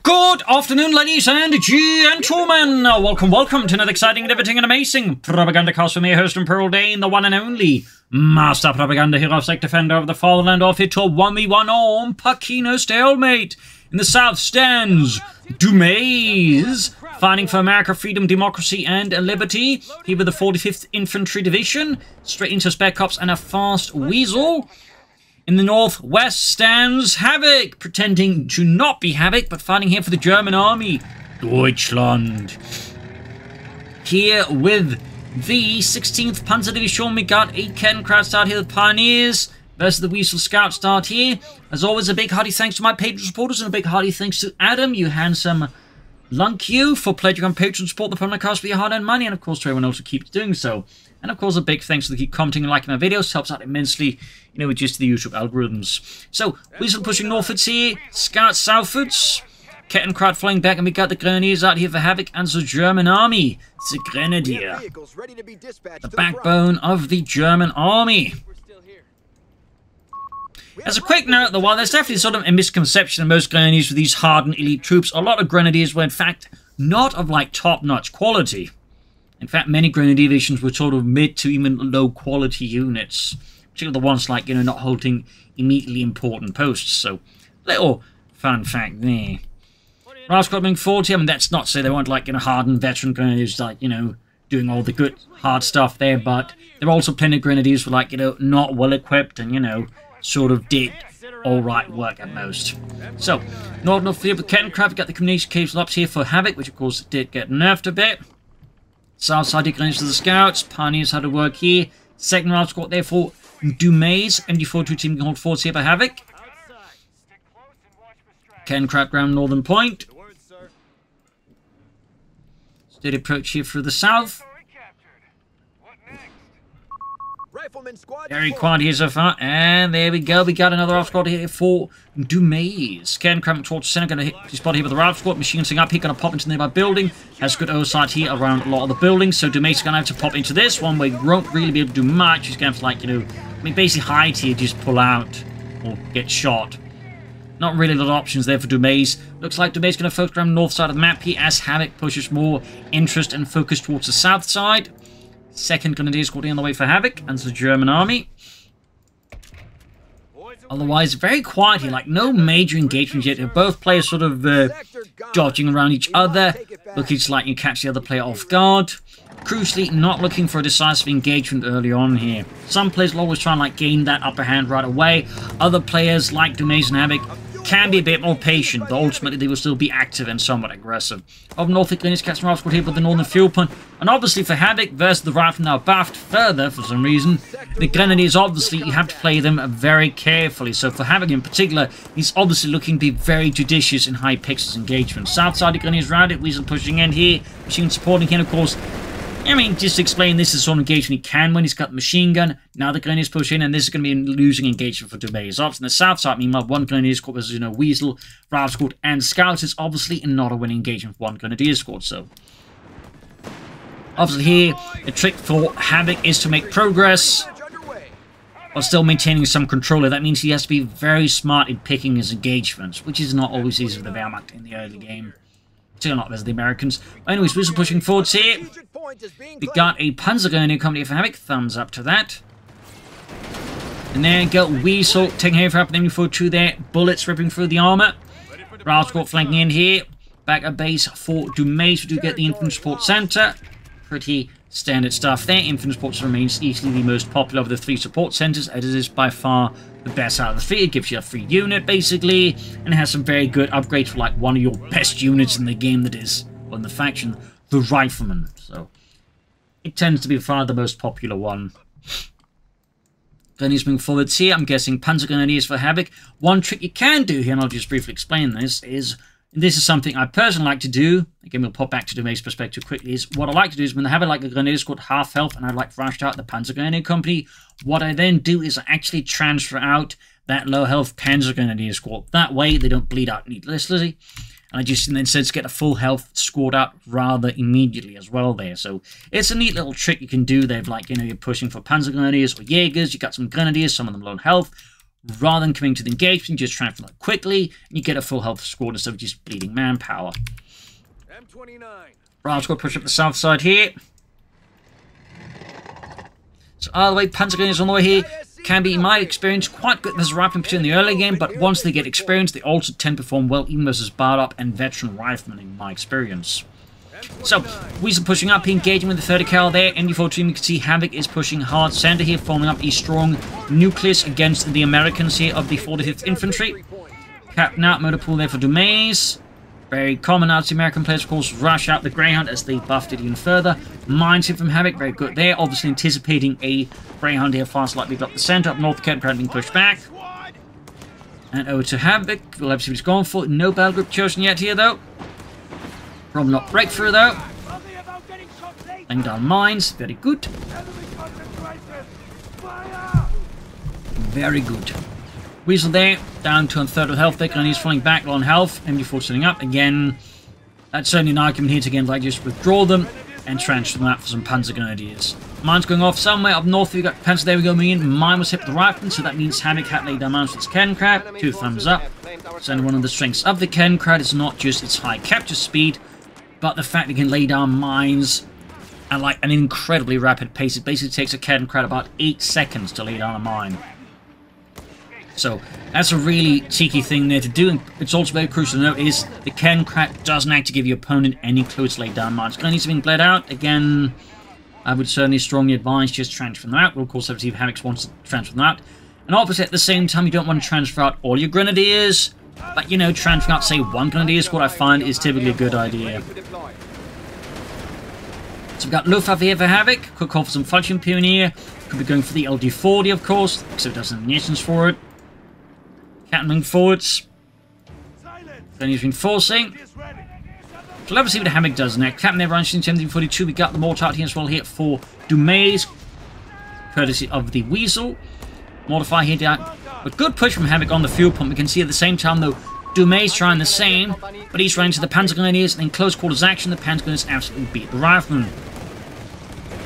Good afternoon, ladies and gentlemen. Welcome to another exciting and everything and amazing propaganda cast for me, host and Pearl Dane, the one and only Master Propaganda Hero, Sec Defender of the Fatherland, off here to a 1v1 on Pachino stalemate. In the south stands Dumaze, fighting for America, freedom, democracy, and liberty. Here with the 45th Infantry Division, straight into Spec Ops and a fast Weasel. In the northwest stands Havoc, pretending to not be Havoc, but fighting here for the German army, Deutschland. Here with the 16th Panzer Division, we got a Kettenkraut start here, the Pioneers, versus the Weasel Scout start here. As always, a big hearty thanks to my Patreon supporters, and a big hearty thanks to Adam, you handsome lunk you, for pledging on Patreon to support the podcast with your hard-earned money, and of course to everyone else who keeps doing so. And of course, a big thanks to the keep commenting and liking my videos, helps out immensely, you know, with just the YouTube algorithms. So, Weasel pushing northwards here, Scout southwards, Kettenkraut flying back, and we got the Grenadiers out here for Havoc and the German army. The Grenadier, the backbone of the German army. As a quick note, though, while there's definitely sort of a misconception of most Grenadiers with these hardened elite troops, a lot of Grenadiers were in fact not of like top-notch quality. In fact, many Grenadier divisions were sort of mid to even low-quality units, particularly the ones like, you know, not holding immediately important posts. So, little fun fact there. Rascal being 40, I mean, that's not to say they weren't like, you know, hardened veteran Grenadiers, like, you know, doing all the good hard stuff there, but there are also plenty of Grenadiers who were like, you know, not well-equipped and, you know, sort of did alright work at most. So, northern of field with Kettenkraut, we got the communication cables up here for Havoc, which of course did get nerfed a bit. South side Grenadiers to the Scouts, Pioneers had to work here. Second round squad there for Dumaze, MD42 team can hold forwards here for Havoc. Kettenkraut ground northern point. Steady approach here through the south. Very quiet here so far, and there we go. We got another off squad here for Dumaze. Kettenkraut towards the center, going to hit the spot here with the Ralph squad. Machine thing up here, going to pop into the nearby building. Has good oversight here around a lot of the buildings, so Dumaze is going to have to pop into this one where he won't really be able to do much. He's going to have to, like, you know, I mean, basically hide here, just pull out or get shot. Not really a lot of options there for Dumaze. Looks like Dumaze is going to focus around the north side of the map here as Havoc pushes more interest and focus towards the south side. Second Grenadier squad on the way for Havoc and the German army. Otherwise, very quiet here, like no major engagement yet. Both players sort of dodging around each other, looking to like you catch the other player off guard. Crucially, not looking for a decisive engagement early on here. Some players will always try and like gain that upper hand right away. Other players like Dumaze and Havoc can be a bit more patient, but ultimately they will still be active and somewhat aggressive. Up north, the Grenadiers catching Rifle here with the northern field point, and obviously for Havoc versus the Rifle now buffed further for some reason. The Grenadiers, obviously, you have to play them very carefully. So for Havoc in particular, he's obviously looking to be very judicious in high pixels engagement. South side, the Grenadiers routed, Weasel pushing in here, Machine supporting him, of course. I mean, just to explain, this is sort of engagement he can when he's got the machine gun. Now the Grenadiers push in, and this is going to be a losing engagement for Dumaze. Obviously, on the south side, meanwhile, one Grenadier squad versus, you know, Weasel, Ralph squad, and Scouts is obviously not a winning engagement for one Grenadier squad. So, obviously here, the trick for Havoc is to make progress while still maintaining some control. That means he has to be very smart in picking his engagements, which is not always easy for the Wehrmacht in the early game. Still not as the Americans. Anyways, Weasel pushing forwards here. We got a Panzer Grenadier company for Havoc. Thumbs up to that. And there you go. Weasel taking here for MD42 there. Bullets ripping through the armor. Ralph squad flanking in here. Back at base for Dumaze. We do get the Infantry Support Center. Pretty standard stuff there. Infantry Support remains easily the most popular of the three support centers, as it is by far the best out of the three. It gives you a free unit, basically, and it has some very good upgrades for, like, one of your best units in the game that is, on the faction, the Rifleman. So, it tends to be far the most popular one. Grenadiers moving forwards here. I'm guessing Panzer Grenadiers for Havoc. One trick you can do here, and I'll just briefly explain this, is... this is something I personally like to do. Again, we'll pop back to Dumaze's perspective quickly. Is what I like to do is when I have like a Grenadier squad half health and I'd like to rush out the Panzer Grenadier Company, what I then do is I actually transfer out that low health Panzer Grenadier squad. That way they don't bleed out needlessly. And I just instead get a full health squad out rather immediately as well there. So it's a neat little trick you can do. They've like, you know, you're pushing for Panzer Grenadiers or Jaegers. You got some Grenadiers, some of them low health. rather than coming to the engagement, just transfer that quickly, and you get a full health squad instead of just bleeding manpower. M29. Right, let's go push up the south side here. So all the way, Panzergrenadiers on the way here can be, in my experience, quite good as a rifleman in the early game, but once they get experience, they also tend to perform well, even versus Bardop and veteran riflemen, in my experience. So, Weasel pushing up, engaging with the 30 cal there. MD4 team, you can see Havoc is pushing hard center here, forming up a strong nucleus against the Americans here of the 45th Infantry. Captain out, motor pool there for Dumaze. Very common out to American players, of course, rush out the Greyhound as they buffed it even further. Mines hit from Havoc, very good there. Obviously anticipating a Greyhound here, fast likely up the center. Up north, Captain Crowd being pushed back. And over to Havoc. We'll have to see what he's going for. No battle group chosen yet here, though. Problem not breakthrough, though. Laying down mines, very good. Very good. Weasel there, down to a third of health, and he's falling back on health. MD4 setting up. Again, that's certainly an argument here to again, like, just withdraw them and transfer them out for some Panzer Grenadiers. Mine's going off somewhere up north. We've got Panzer, there we go, moving in. Mine was hit with the rifleman, so that means Havoc had laid down mines with its cannon crab. 2 thumbs up. So one of the strengths of the cannon crab is not just its high capture speed, but the fact it can lay down mines at like an incredibly rapid pace. It basically takes a cannon crab about 8 seconds to lay down a mine. So that's a really cheeky thing there to do, and it's also very crucial to note is the cannon crack doesn't actually give your opponent any clue to lay down mines. Grenadiers have been bled out. Again, I would certainly strongly advise just transfer them out. We'll of course have to see if Havoc wants to transfer them out. And obviously at the same time you don't want to transfer out all your Grenadiers, but you know, transferring out say 1 Grenadier squad I find is typically a good idea. So we've got Luftwaffe here for Havoc. Quick call for some Falchion Pioneer. Could be going for the LD-40 of course, so it doesn't have munitions for it. Captain moving forwards. Then he's reinforcing. So let's see what Havoc does next. Captain there runs in 1742. We got the mortar here as well here for Dumaze, courtesy of the Weasel. Mortify here down. But good push from Havoc on the fuel pump. We can see at the same time though, Dumaze trying the same, but he's running to the Panzer Grenadiers, and in close quarters action, the Panzer Grenadiers absolutely beat the Riflemen.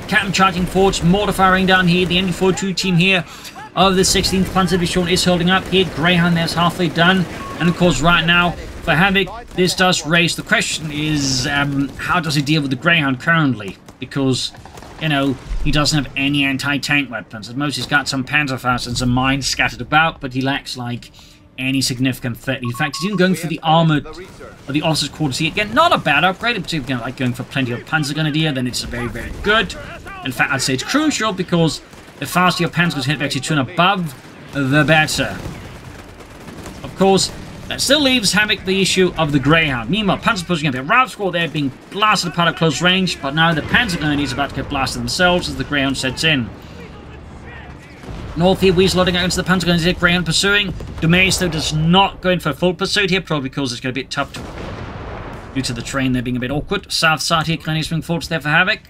Captain charging forwards, mortifying down here. The MD42 team here of the 16th Panzer Division is holding up here. Greyhound there's halfway done, and of course right now for Havoc this does raise the question is how does he deal with the Greyhound currently, because you know he doesn't have any anti-tank weapons. At most he's got some Panzerfaust and some mines scattered about, but he lacks like any significant threat. In fact, he's even going for the armored or the officer's quarters here. Again, not a bad upgrade, particularly like going for plenty of Panzer Grenadier, then it's very, very good. In fact, I'd say it's crucial because the faster your Panzers hit actually turn above, the better. Of course, that still leaves Havoc the issue of the Greyhound. Meanwhile, Panzer pushing up. The Rav squad there being blasted apart at close range, but now the Panzer Grenadiers are about to get blasted themselves as the Greyhound sets in. North here, Weasel loading out into the Panzer Grenadiers. Greyhound pursuing. Dumaze though does not go in for a full pursuit here, probably because it's going to be a bit tough due to the terrain there being a bit awkward. South side here, Grenadiers moving forwards there for Havoc.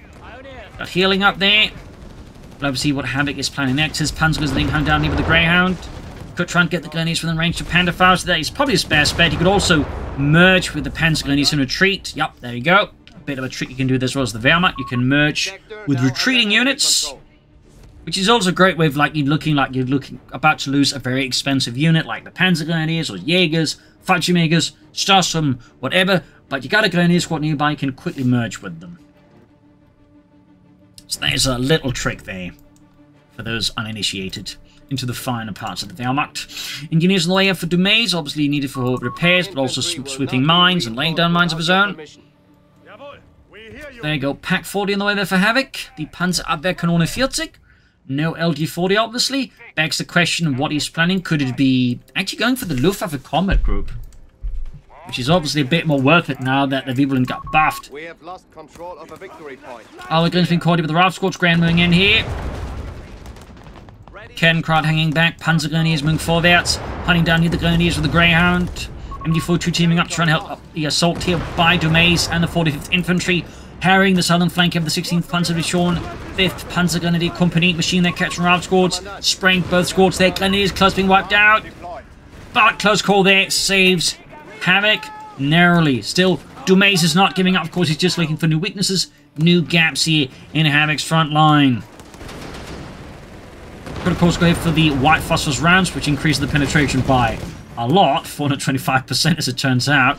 Got healing up there. We'll have to see what Havoc is planning next. His Panzer Grenadiers being hung down here with the Greyhound. Could try and get the Grenadiers within range of Panzerfaust. That is probably his best bet. He could also merge with the Panzer Grenadiers in retreat. Yup, there you go. A bit of a trick you can do this as well as the Wehrmacht. You can merge with retreating units, which is also a great way of like you're looking about to lose a very expensive unit like the Panzer Grenadiers or Jaegers, Fallschirmjägers, Starsum, whatever. But you got a Grenadier squad nearby, you can quickly merge with them. So there's a little trick there for those uninitiated into the finer parts of the Wehrmacht. Engineers on the way up for Dumaze, obviously needed for repairs, but also sweeping mines and laying down mines of his own. There you go, Pack 40 on the way there for Havoc. The Panzerabwehrkanone 40. No LD-40, obviously. Begs the question of what he's planning. Could it be actually going for the Luftwaffe Combat Group? Which is obviously a bit more worth it now that the Vibelin got buffed. We have lost control of a victory point. Our guns being caught with the Rav Squad's Grand moving in here. Kernkrad hanging back. Panzer Grenadiers moving forwards. Hunting down here the Grenadiers with the Greyhound. MD42 teaming up, trying to help up the assault here by Dumaze and the 45th Infantry. Harrying the southern flank of the 16th Panzer Division, 5th Panzer Grenadier Company, machine their catching Rav squads, spraying both squads there, Grenadiers close being wiped out. But close call there, saves Havoc narrowly. Still, Dumaze is not giving up, of course he's just looking for new weaknesses, new gaps here in Havoc's front line. Could of course go for the white phosphorus rounds, which increases the penetration by a lot, 425% as it turns out.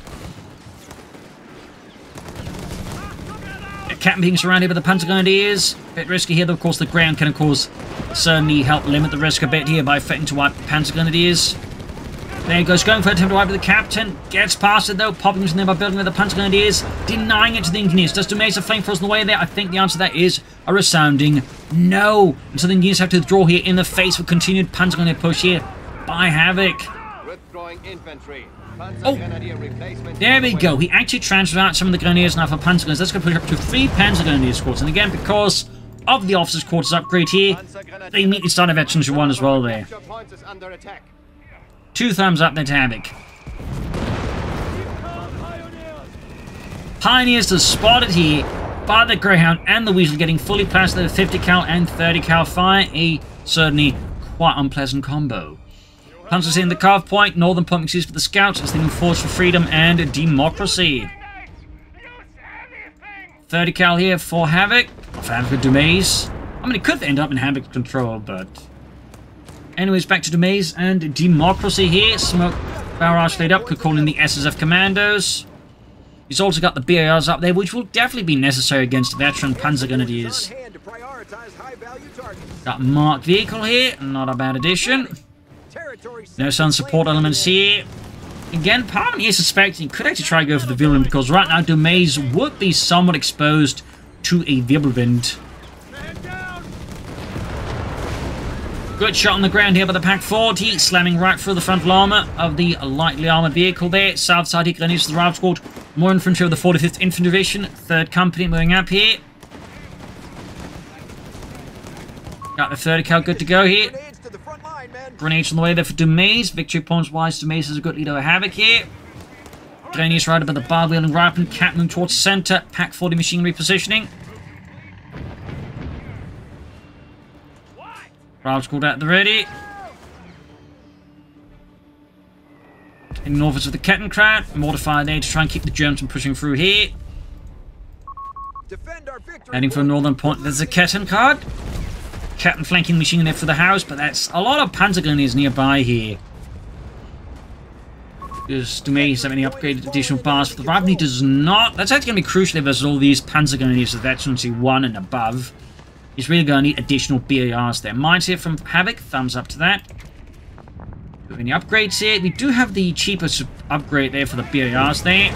Captain being surrounded by the Panzer Grenadiers. A bit risky here, though of course the ground can of course certainly help limit the risk a bit here by threatening to wipe the Panzer Grenadiers. There he goes, going for an attempt to wipe the captain. Gets past it though, popping into the nearby building with the Panzer Grenadiers, denying it to the Engineers. Does Dumaze have flamethrowers in the way there? I think the answer to that is a resounding no. And so the Engineers have to withdraw here in the face of continued Panzer Grenadier push here by Havoc. Withdrawing infantry. Panzer Oh, Grenadier replacement. there we go. He actually transferred out some of the Grenadiers now for Panzer Grenadiers. That's going to push up to 3 Panzer Grenadier squads. And again, because of the officers' quarters upgrade here, they immediately started Veterans 1 as well there. Capture points is under attack. 2 thumbs up there to Havoc. Pioneers are spotted here by the Greyhound and the Weasel, getting fully past their 50 cal and 30 cal fire. A certainly quite unpleasant combo. Panzers in the carve point, northern point makes use for the scouts as they move forward for freedom and democracy. 30 cal here for Havoc. For Havoc with Dumaze. I mean, it could end up in Havoc's control, but... Anyways, back to Dumaze and democracy here. Smoke barrage laid up, could call in the SSF commandos. He's also got the BARs up there, which will definitely be necessary against veteran Panzer Grenadiers. Got marked vehicle here, not a bad addition. No sun support elements here. Again, part of me is suspecting he could actually try to go for the Wirbelwind, because right now Dumaze would be somewhat exposed to a Wirbelwind. Good shot on the ground here by the Pak-40, slamming right through the frontal armor of the lightly armored vehicle there. South side here, Grenadiers to the Rav Squad. More infantry of the 45th Infantry Division, 3rd Company moving up here. Got the 30 cal good to go here. Grenades on the way there for Dumaze. Victory points wise, Dumaze is a good leader of Havoc here. Grenadiers right about the bar wheeling Ripon, Cap moving towards center. Pak-40 machinery positioning. Rav Squad at the ready. Heading northwards with the Kettenkrad. Mortifier there to try and keep the Germans from pushing through here. Heading for a northern point. There's a Kettenkrad. Captain flanking machine there for the house, but that's a lot of Panzer Grenadiers nearby here. Does Dumaze have any upgraded additional bars for the Ravni? Does not. That's actually going to be crucial versus all these Panzer Grenadiers of Veterancy 1 and above. He's really going to need additional BARs there. Mines here from Havoc. Thumbs up to that. Do we have any upgrades here? We do have the cheapest upgrade there for the BARs there.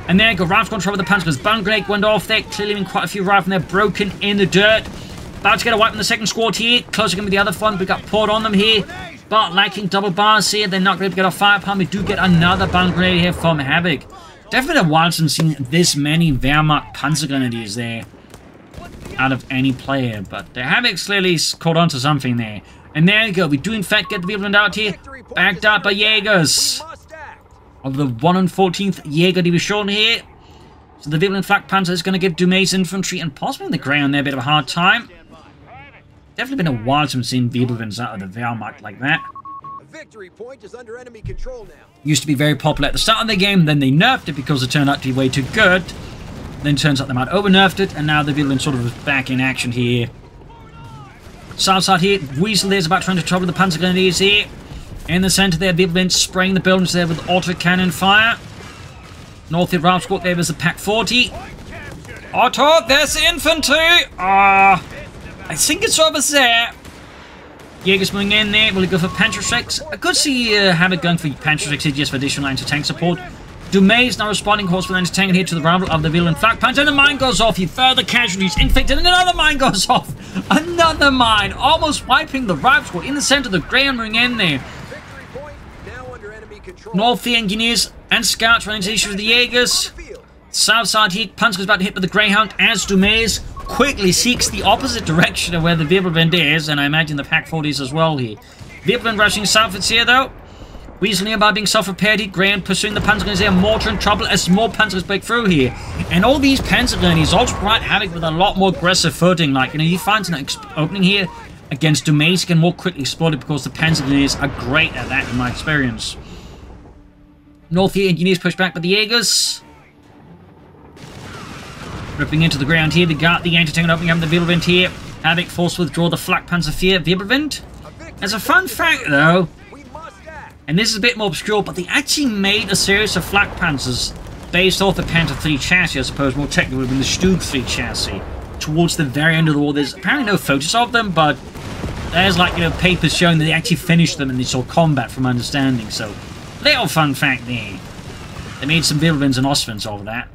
And there you go. Rav control with the Panzer. Bun grenade went off there. Clearly leaving quite a few Rav in there. Broken in the dirt. About to get a wipe on the second squad here. Closing in with the other one. We got poured on them here. But lacking double bars here. They're not going to get off firepower. We do get another bun grenade here from Havoc. Definitely a while since seeing this many Wehrmacht Panzer Grenadiers there out of any player, but the Havoc's clearly caught on to something there. And there you go, we do in fact get the Wirbelwind out here, backed up by Jaegers of the 114th Jaeger Division here. So the Wirbelwind Flak Panzer is going to give Dumaze infantry and possibly the ground there a bit of a hard time. Definitely been a while since seeing Wirbelwinds out of the Wehrmacht like that. Victory point is under enemy control now. Used to be very popular at the start of the game, then they nerfed it because it turned out to be way too good. Then turns out they might over-nerfed it, and now the Wirbelwind sort of is back in action here. South side here, Weasel there is about trying to trouble the Panzer Grenadiers here. In the center there, Wirbelwind spraying the buildings there with autocannon fire. North here, Rav Squad there, there's the Pak-40. Otto, there's the infantry! I think it's over there. Jaegers moving in there, will he go for Panzerschrecks? I could see Havoc going for Panzerschrecks here just for additional anti-tank support. Dumaze now responding calls for the anti-tank here to the rival of the Wirbelwind Flak Panzer, and the mine goes off. He further casualties inflicted, and another mine goes off. Another mine, almost wiping the Rav Squad in the center. The Graham ring in there. Victory point now under enemy control. North the Engineers and Scouts running into issues with the Jaegers. South side here, Panzer is about to hit with the Greyhound as Dumaze quickly seeks the opposite direction of where the Wirbelwind is, and I imagine the Pak-40s as well here. Wirbelwind rushing southwards here though. Weasel nearby being self-repaired here. Graham pursuing the Panzer Grenadiers here. Mortar in trouble as more Panzers break through here. And all these Panzer Grenadiers also provide Havoc with a lot more aggressive footing. Like, you know, he finds an opening here against Dumaze, he can more quickly exploit it because the Panzer Grenadiers are great at that in my experience. North here, Engineers push back by the Jaegers. Ripping into the ground here. They got the anti-tank opening up the Wirbelwind here. Havoc forced to withdraw the Flak Panzer IV Wirbelwind. As a fun fact, though, We must act. and this is a bit more obscure, but they actually made a series of flak panzers based off the Panther 3 chassis, I suppose more technically would have been the Stug 3 chassis. Towards the very end of the war, there's apparently no photos of them, but there's like, you know, papers showing that they actually finished them and they saw combat from my understanding, so little fun fact there. They made some Wilhelms and Ostwinds over that,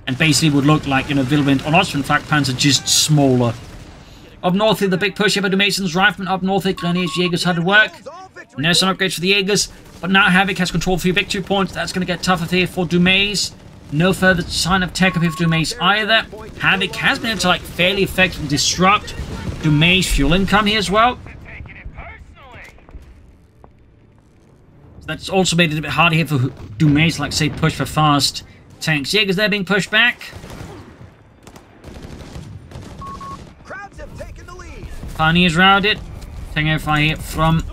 and basically would look like, you know, Wilhelm and Ostwind flak panzer, just smaller. Up north here, the big push here by Mason's Riflemen. Up north here, Grenadiers, Jaegers had to work. And there's some upgrades for the Jaegers, but now Havoc has control for your victory points. That's going to get tougher here for Dumaze. No further sign of tech up here for Dumaze either. Havoc has been able to, like, fairly effectively disrupt Dumaze fuel income here as well. That's also made it a bit harder here for Dumaze, like, say, push for fast tanks. Jaegers, they're being pushed back. Crowds have taken the lead. Pioneers routed. Taking over fire here from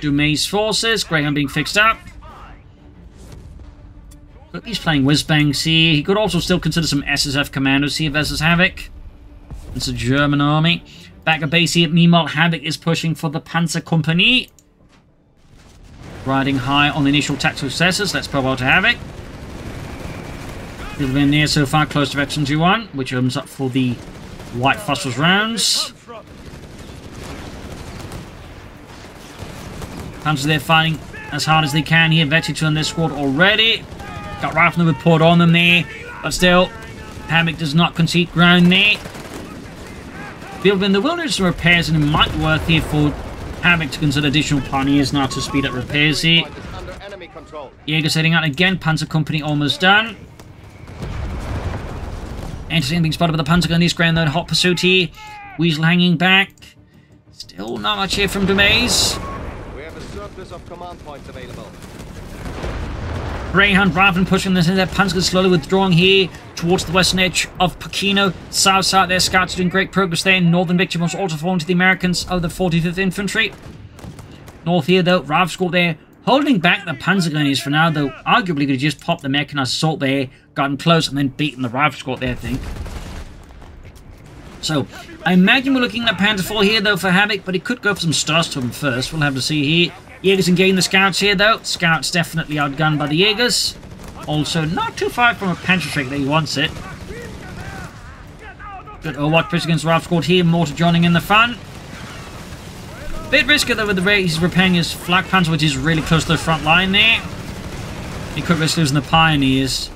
Dumaze forces. Greyhound being fixed up. Look, he's playing whiz-bangs here. He could also still consider some SSF commandos here versus Havoc. It's a German army. Back at base here. Meanwhile, Havoc is pushing for the Panzer Company. Riding high on the initial tactical successes. Let's pop out to Havoc. We've been near so far, close to Veteran 2-1, which opens up for the White Phosphorus rounds. Panzers there fighting as hard as they can here. Veteran 2 on this squad already. Got Rifleman report on them there, but still, Havoc does not concede ground there. Building the wilderness and repairs, and it might be worth here for Havoc to consider additional Pioneers now to speed up repairs here. Point is under enemy control. Jaegers heading out again. Panzer Company almost done. Entertaining being spotted by the Panzer Grenadiers. Ground though in hot pursuit here. Weasel hanging back. Still not much here from Dumaze. We have a surplus of command points available. Greyhound Raven pushing this in there. Panzer slowly withdrawing here towards the western edge of Pachino. South side there, scouts are doing great progress there. Northern victory was also falling to the Americans of the 45th Infantry. North here though, Rav squad there, holding back the Panzer Grenadiers for now, though arguably could have just popped the mechanized assault there, gotten close, and then beaten the Rav squad there, I think. So, I imagine we're looking at Panther 4 here though for Havoc, but he could go for some Starstorm first. We'll have to see here. Jaegers engaging the Scouts here though. Scouts definitely outgunned by the Jaegers. Also, not too far from a Panther trick that he wants it. Good Overwatch push against Rav squad here. Mortar joining in the fun. Bit riskier though with the way he's repairing his flak panzer, which is really close to the front line there. He could risk losing the Pioneers.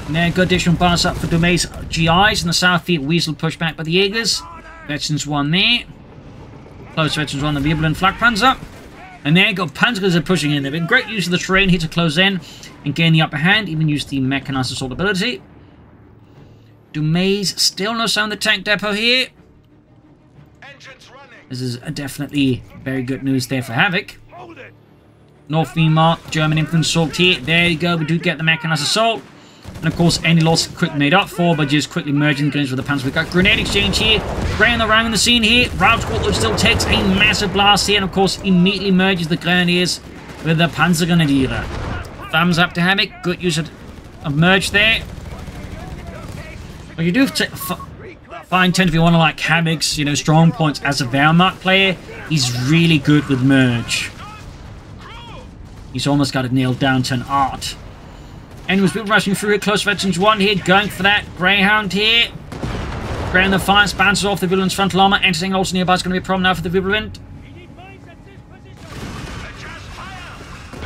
And there, good additional bonus up for Dumaze GIs in the south field. Weasel pushed back by the Jaegers. Veterans 1 there. Close Veterans 1, the Wirbelin flak panzer. And there you go, Panzers are pushing in. They've been great use of the terrain here to close in and gain the upper hand. Even use the mechanized assault ability. Dumaze still no sign of the tank depot here. This is definitely very good news there for Havoc. North meanwhile, German infantry assault here. There you go, we do get the mechanized assault. And of course, any loss quickly made up for by just quickly merging the grenades with the Panzer. We've got grenade exchange here. Ground around the scene here. Rav squad still takes a massive blast here, and of course, immediately merges the Grenadiers with the Panzer Grenadier. Thumbs up to Havoc. Good use of merge there. But you do find tend to be one of like Havoc's, you know, strong points as a Wehrmacht player. He's really good with merge. He's almost got it nailed down to an art. Anyways, people rushing through here. Close Veterans 1 here, going for that. Greyhound here. Ground the fire, bounces off the Wirbelwind's frontal armor. Anything also nearby is going to be a problem now for the Wirbelwind.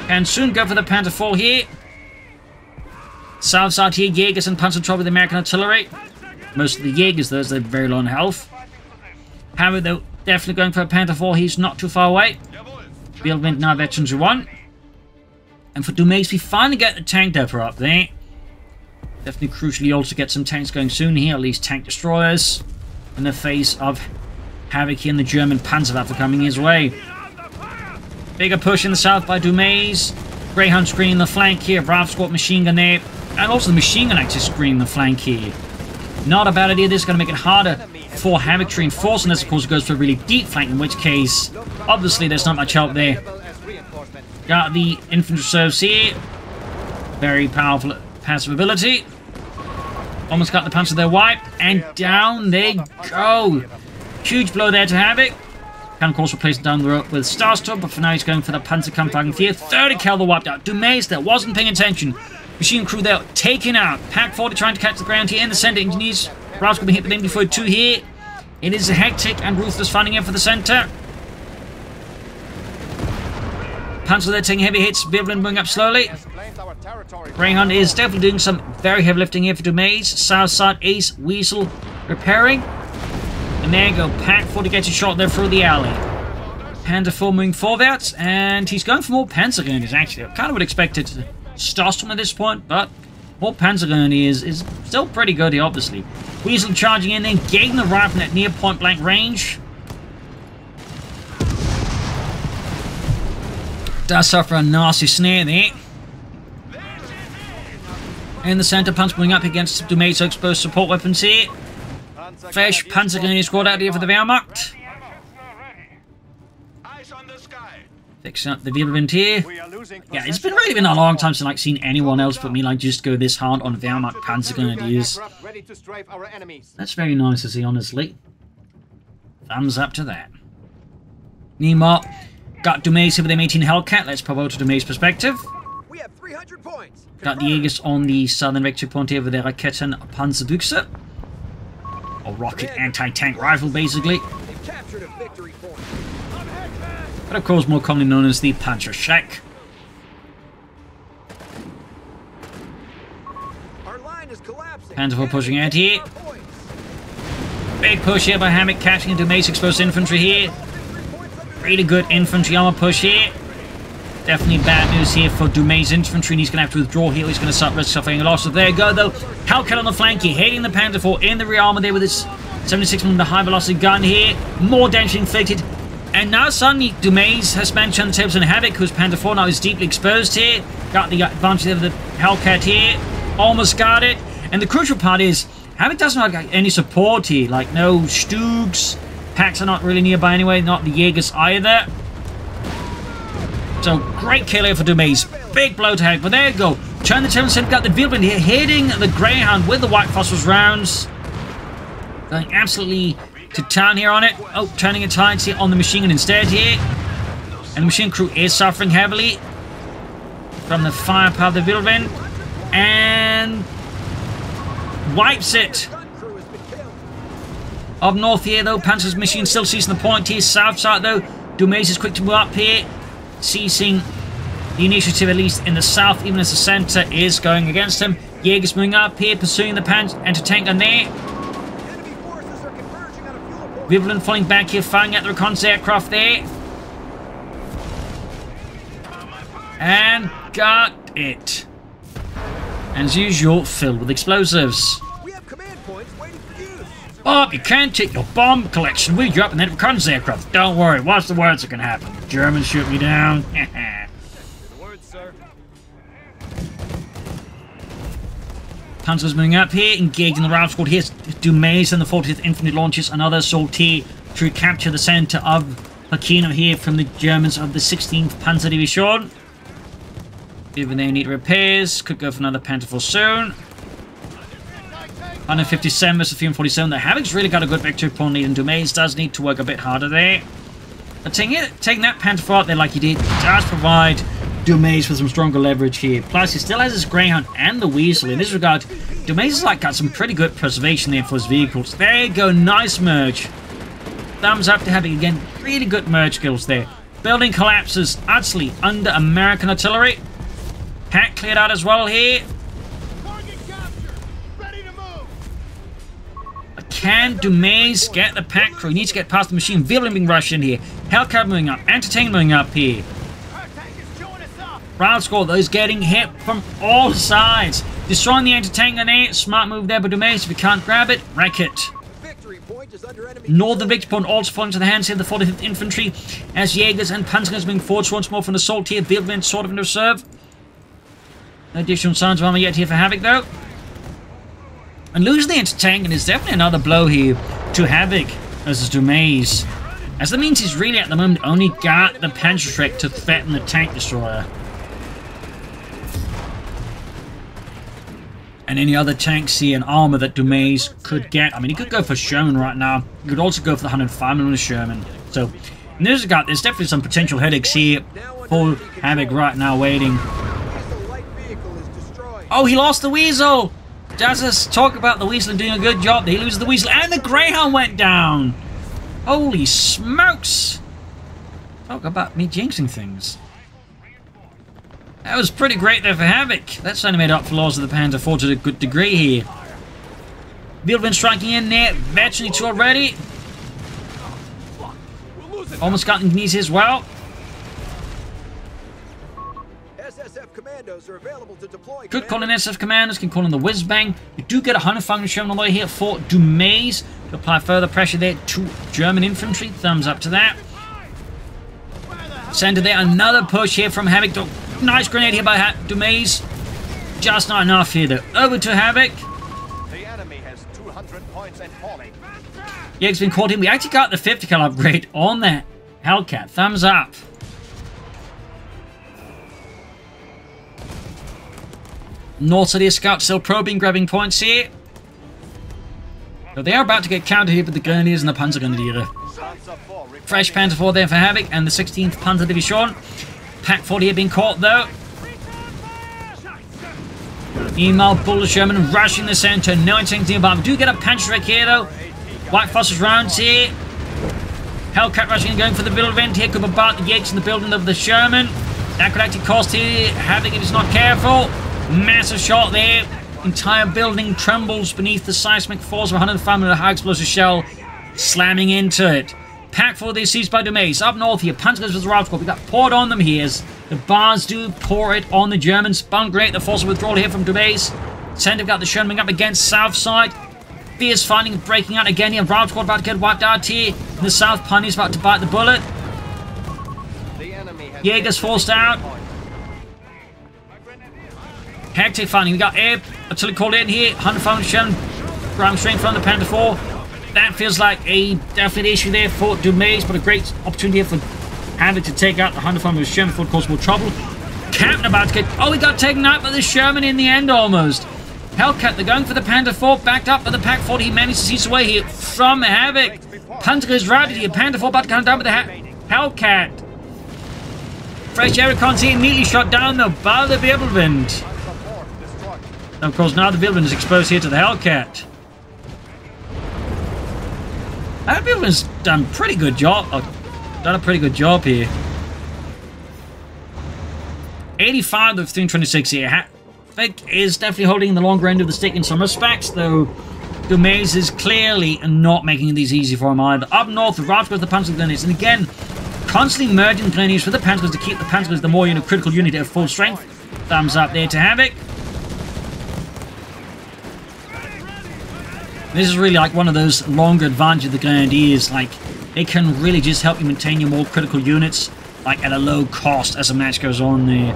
And soon go for the Panther 4 here. South side here, Jaegers and Panzer trouble with the American artillery. Most of the Jaegers, though, they're very low on health. Havoc, though, definitely going for a Panther 4. He's not too far away. Wirbelwind now Veterans 1. And for Dumaze, we finally get the tank depot up there. Definitely crucially also get some tanks going soon here, at least tank destroyers. In the face of Havoc here and the German Panzerwaffe coming his way. Bigger push in the south by Dumaze. Greyhound screening the flank here. Rav squad machine gun there. And also the machine gun actually screening the flank here. Not a bad idea. This is going to make it harder for Havoc to reinforce. Unless, of course, it goes for a really deep flank. In which case, obviously, there's not much help there. Got the infantry reserves here. Very powerful passive ability. Almost got the Panzer there wiped. And down they go. Huge blow there to Havoc. Can of course replace it down the road with Starstorm, but for now he's going for the Panzerkampfwagen 4. 30 cal wiped out. Dumaze there wasn't paying attention. Machine crew there taken out. Pack 40 trying to catch the ground here in the center. Engineers, Ralph's going to be hit with MD-42 here. It is a hectic and ruthless finding in for the center. Panzer there taking heavy hits. Bivlin moving up slowly. Greyhound is definitely doing some very heavy lifting here for Dumaze. South side, Ace, Weasel repairing. And there you go. Pack 40 gets a shot there through the alley. Panda 4 moving forwards. And he's going for more Panzergrenadiers actually. I kind of would expect it to Starstorm at this point, but more Panzergrenadiers is still pretty good here, obviously. Weasel charging in, then getting the rifle at near point blank range. Does suffer a nasty snare there. In the center, Panzer moving up against Dumaze exposed support weapons here. Fresh Panzergrenadier squad out here for the Wehrmacht. Fixing up the Wirbelwind here. Yeah, it's been a long time since I've seen anyone else but me just go this hard on Wehrmacht Panzergrenadiers. That's very nice to see, honestly. Thumbs up to that. Meanwhile, got Dumaze here with M18 Hellcat. Let's pop over to Dumaze's perspective. We have 300 points. Got the Aegis on the southern victory point here with the Raketen Panzerdüchse. A rocket anti-tank rifle, basically. They've captured a victory point. But of course, more commonly known as the Panzerschreck. Our line is collapsing. Panzer IV pushing out here. Big push here by Hammock, catching into Dumaze exposed infantry here. Really good infantry armor push here. Definitely bad news here for Dumaze infantry, and he's going to have to withdraw here. He's going to start risk suffering a loss. So there you go, though. Hellcat on the flank here, hitting the Panzer IV in the rear armor there with his 76mm high velocity gun here. More damage inflicted. And now suddenly Dumaze has managed on the tables and Havoc, whose Panzer IV now is deeply exposed here. Got the advantage of the Hellcat here. Almost got it. And the crucial part is, Havoc doesn't have any support here. Like, no Stugs. Packs are not really nearby anyway. Not the Jaegers either. So, great kill here for Dumaze. Big blow to Havoc. But there you go. Turn the tables and got the Wirbelwind here. Hitting the Greyhound with the White Phosphorus rounds. Going absolutely to town here on it. Oh, turning its tides here on the machine gun instead here. And the machine crew is suffering heavily from the firepower of the Wirbelwind. And wipes it. Up north here though, Panzer's machine still seizing the point here. South side though, Dumaze is quick to move up here. Seizing the initiative at least in the south, even as the center is going against him. Jaeger's moving up here, pursuing the anti-tank gun there. Wirbelwind falling back here, firing at the reconnaissance aircraft there. And got it. And as usual, filled with explosives. We have command points waiting for you. But you can't take your bomb collection with you up in that reconnaissance aircraft. Don't worry, what's the worst that can happen? Germans shoot me down. Panzer's moving up here, engaging the Ralph squad here. Dumaze and the 40th Infantry launches another assault here to capture the center of Aquino here from the Germans of the 16th Panzer Division. Even they need repairs, could go for another Panzer IV soon. 157 versus 347. The Havoc's really got a good victory point lead, and Dumaze does need to work a bit harder there. But taking that Panzer IV out there like he did does provide Dumaze with some stronger leverage here. Plus, he still has his Greyhound and the Weasel. In this regard, Dumaze has got some pretty good preservation there for his vehicles. There you go, nice merge. Thumbs up to Havoc again. Really good merge skills there. Building collapses utterly under American artillery. Pack cleared out as well here. Can Dumaze get the pack crew? He needs to get past the machine. Wirbelwind being rushed in here. Hellcat moving up. Anti-tank moving up here. Round score, those getting hit from all sides. Destroying the anti-tank on there. Smart move there by Dumaze. If you can't grab it, wreck it. Northern victory point also falling to the hands here of the 45th Infantry as Jaegers and Panzergunners moving forwards once more from the assault here. Wirbelwind sort of in reserve. No additional signs of armor yet here for Havoc though. And losing the anti-tank is definitely another blow here to Havoc versus Dumaze. As that means he's really at the moment only got the Panzerschreck to threaten the tank destroyer. And any other tanks here and armor that Dumaze could get. I mean, he could go for Sherman right now. He could also go for the 105mm Sherman. So, And there's definitely some potential headaches here for Havoc right now waiting. Diesel light vehicle is destroyed. Oh, he lost the Weasel! Does us talk about the Weasel doing a good job. He loses the Weasel and the Greyhound went down! Holy smokes! Talk about me jinxing things. That was pretty great there for Havoc. That's only made up for loss of the Panther 4 to a good degree here. Wheelwind striking in there. Veteran 2 already. Almost got in knees as well. SSF commandos are available to deploy. Could call in SF commanders, can call in the Whiz-Bang. We do get a Hunter Falcon shown on the way here for Dumaze to apply further pressure there to German infantry. Thumbs up to that. Center there, another push here from Havoc. Nice grenade here by Dumaze. Just not enough here though. Over to Havoc. The enemy has 200 points and falling. Jaeger's been caught in. We actually got the 50 cal upgrade on that Hellcat. Thumbs up. North City Scout still probing, grabbing points here. So they are about to get countered here with the Grenadiers and the Panzergrenadiere. Fresh Panther 4 there for Havoc and the 16th Panzer Division. Pack 40 here being caught though. Email Bullet Sherman rushing the center. No intention nearby. We do get a Panzerwreck here though. White Foster's rounds here. Hellcat rushing and going for the middle event here. Could be about the Yates in the building of the Sherman. That could actually cost here. Havoc if he's not careful. Massive shot there. Entire building trembles beneath the seismic force of 105 mm high explosive shell slamming into it. Pack 4 they seized by Dumaze. Up north here, Panzers with the Route Squad. We got poured on them here. The bars do pour it on the Germans. Bunk great, the force of withdrawal here from Dumaze. Center got the Sherman up against south side. Fierce fighting and breaking out again here. Route Squad about to get wiped out here. And the South Punies about to bite the bullet. Jaeger's forced out. Hectic fighting. We got air artillery called in here. 100 Sherman ground straight from the Panther 4. That feels like a definite issue there for Dumaze, but a great opportunity here for Havoc to take out the 100 Sherman for cause more trouble. Captain about to get... Oh, he got taken out by the Sherman in the end almost. Hellcat, they're going for the Panther 4, backed up by the Pack 40. He managed to seize away here from Havoc. Panther is routed here. Panther 4 about to come down with the Hellcat. Fresh air recons here, immediately shot down though by the Wirbelwind. And of course, now the Wirbelwind is exposed here to the Hellcat. That Wirbelwind's done a pretty good job. Done a pretty good job here. 85 of 326 here. Havoc is definitely holding the longer end of the stick in some respects, though Dumaze is clearly not making these easy for him either. Up north, the Route with the Panzer Grenadiers, and again, constantly merging Grenadiers with the Panzers to keep the Panzers the more critical unit at full strength. Thumbs up there to Havoc. This is really like one of those longer advantages of the Grenadiers. Like, they can really just help you maintain your more critical units, like at a low cost as the match goes on there.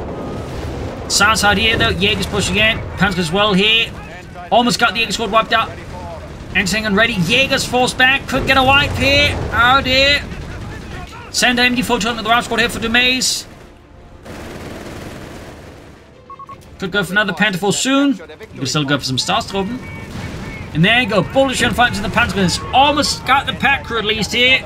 South side here though, Jaeger's pushing in. Panzer as well here. Almost got the Jaeger squad wiped out. Anything and ready. Jaeger's forced back. Could get a wipe here. Oh dear. Send MD4 to the Route Squad here for Dumaze. Could go for another Panther 4 soon. You can still go for some Starstroben. And there you go. Bullet fights in the Panzer. Almost got the pack crew at least here.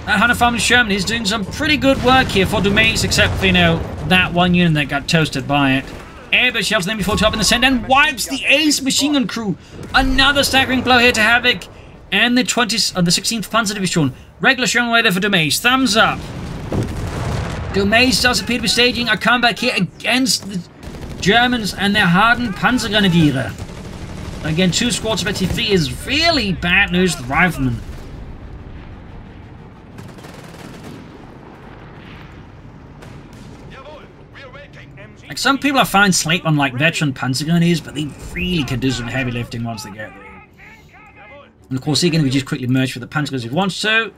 That 100 Sherman is doing some pretty good work here for Dumaze, except for, you know, that one unit that got toasted by it. Airbus shells them before top in the center and wipes the Ace machine gun crew. Another staggering blow here to Havoc. And the 16th Panzer Division. Regular Sherman way there for Dumaze. Thumbs up. Dumaze does appear to be staging a comeback here against the Germans and their hardened Panzergrenadiere. Again, 2 squads of 3 is really bad news for the Riflemen. Like, some people I find sleep on like veteran Panzergrenadiers, but they really can do some heavy lifting once they get there. And of course, they're going to be just quickly merged with the Panzergrenadiers if he wants to.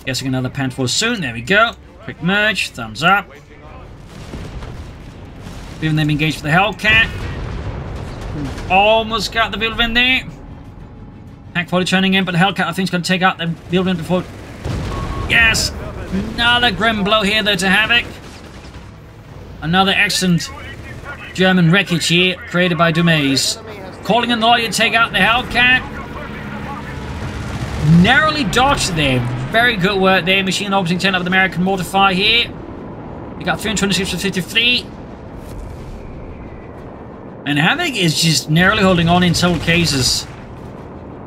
Guessing another Panther 4 soon. There we go. Quick merge. Thumbs up. Even them engaged with the Hellcat. Almost got the Wirbelwind there. Pack 40 turning in, but the Hellcat I think is going to take out the Wirbelwind before. Yes! Another grim blow here though to Havoc. Another excellent German wreckage here created by Dumaze. Calling in the lawyer to take out the Hellcat. narrowly dodged there. Very good work there. Machine orbiting 10 up with American mortar fire here. We got 326 for 53. And Havoc is just narrowly holding on in several cases.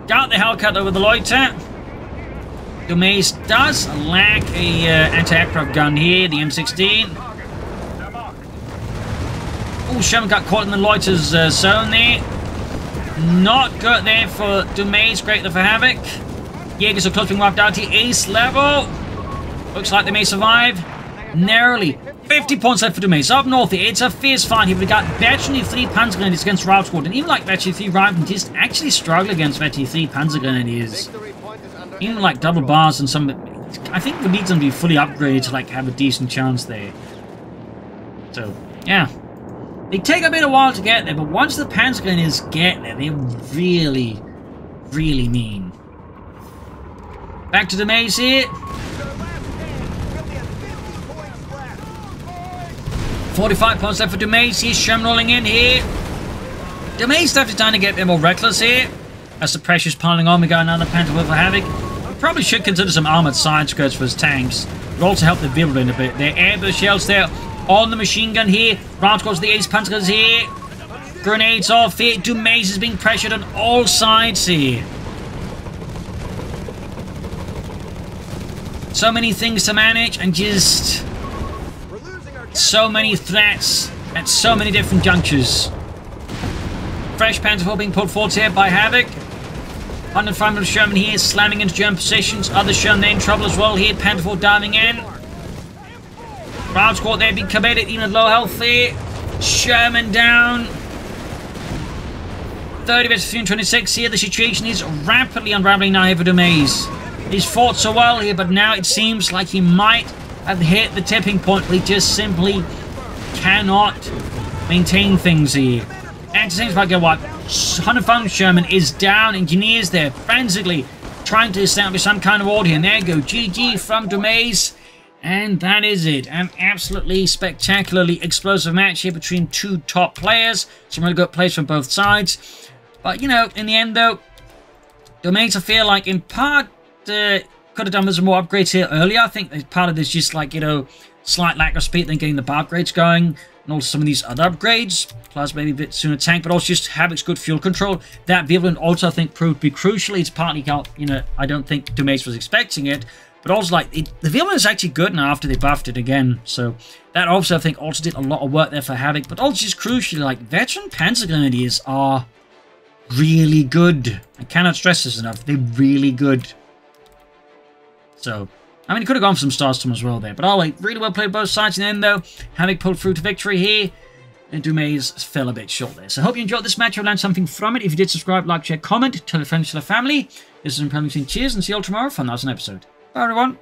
Got the Hellcat over the loiter. Dumaze does lack a anti-aircraft gun here, the M16. Oh, Sherman got caught in the loiter's zone there. Not good there for Dumaze, great there for Havoc. Jaegers are close being wiped out to ace level. Looks like they may survive. Narrowly. 50 points left for Dumaze. Up north here, it's a fierce fight here. We've got Veteran 3 Panzergrenadiers against Rout Squad. And even like Veteran 3 Rival just actually struggle against Veteran 3 Panzergrenadiers. Even like double bars and some... I think we need them to be fully upgraded to like have a decent chance there. So, yeah. They take a bit of a while to get there, but once the Panzergrenadiers get there, they're really, really mean. Back to Dumaze here. 45 points left for Dumaze. He's Sherman rolling in here. Dumaze definitely trying to get a bit more reckless here. As the pressure's piling on, we got another Panther for Havoc. We probably should consider some armored side skirts for his tanks. Would also help the Virulent a bit. Their airburst shells there on the machine gun here. Round goes the ace Panzers here. Grenades off here. Dumaze is being pressured on all sides here. So many things to manage and just so many threats at so many different junctures. Fresh Panzer being pulled forward here by Havoc. 105 Sherman here slamming into German positions. Other Sherman in trouble as well here. Panzer diving in. Round Squad there being committed, even at low health there. Sherman down. 30 versus 326 here. The situation is rapidly unraveling now here for Dumaze. He's fought so well here, but now it seems like he might have hit the tipping point. He just simply cannot maintain things here. And it seems like what 105 Sherman is down. Engineers there frantically trying to establish some kind of order here. And there you go, GG from Dumaze. And that is it. An absolutely spectacularly explosive match here between two top players. Some really good plays from both sides. But, you know, in the end, though, Dumaze, I feel like, in part, could have done with some more upgrades here earlier. I think part of this just, like, you know, slight lack of speed, then getting the bar upgrades going. And also some of these other upgrades. Plus, maybe a bit sooner tank, but also just Havoc's good fuel control. That Virulent also, I think, proved to be crucial. It's partly, you know, I don't think Dumaze was expecting it. But also, like, the Virulent is actually good now after they buffed it again. So, that also, I think, also did a lot of work there for Havoc. But also, just crucially, like, veteran Panzergrenadiers are really good. I cannot stress this enough. They're really good. So, I mean, he could have gone for some Starstorm as well there. But all, like, really well played both sides. In the end, though, Havoc pulled through to victory here. And Dumaze fell a bit short there. So, I hope you enjoyed this match. I've learned something from it. If you did, subscribe, like, share, comment. Tell your friends, tell your family. This is Imperial Machine. Cheers, and see you all tomorrow for another episode. Bye, everyone.